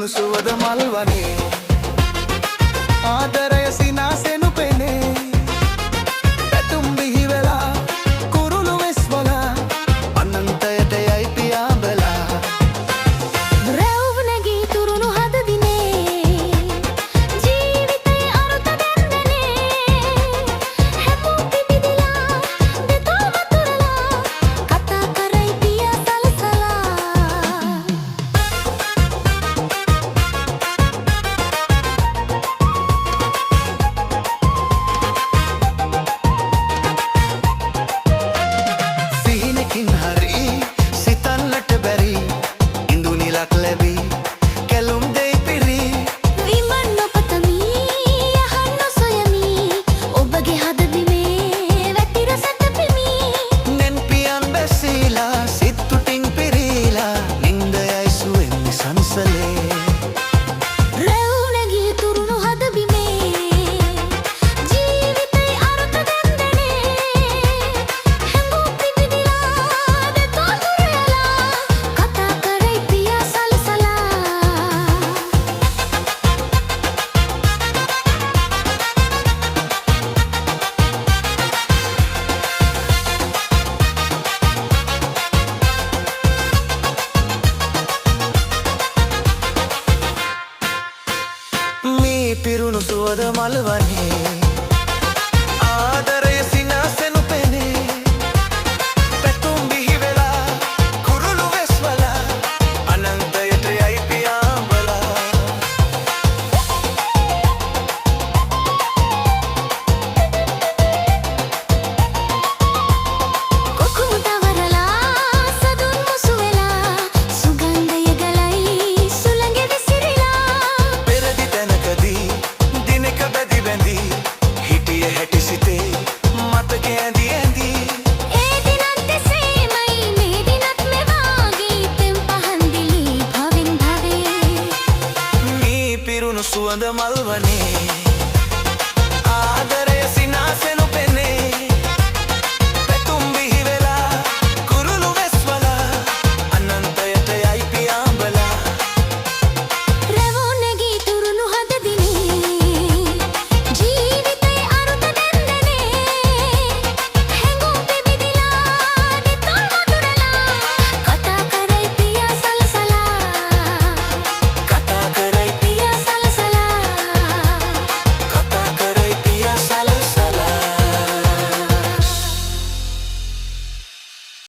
පිරුණු සුවඳ මල්වනේ ආදරය සිනාසෙනු පෙනේ පැතුම් බිහි වෙලා කුරුළු වෙස්වලා අනන්තයට යයි පියාඹලා රැව් නැගී තුරුණු හද දිනේ ජීවිතේ අරුත දැන්දනේ හැමෝ පිබිදිලා දෙතෝ වතුරලා කතා කරයි පියා සලසලා සිහිනකින් හරි සිතන්නට බැරි ඉඳුනිලක් ලැබී කැලුම් දෙයි පිරි විමන් නොපතමි යහන් නොසොයමි ඔබගේ හද බිමේ වැතිර සැතපෙමි නෙන් පියන් බැසීලා සිත් තුටින් පිරීලා නින්ද යයි සුවෙන් සංසලේ රැව් නැගී තුරුණු හද බිමේ ජීවිතේ අරුත දැන්දනේ හැමෝ පිබිදිලා දෙතෝ වතුරලා කතා කරයි පියා සලසලා මේ පිරුණු සුවඳ මල්වනේ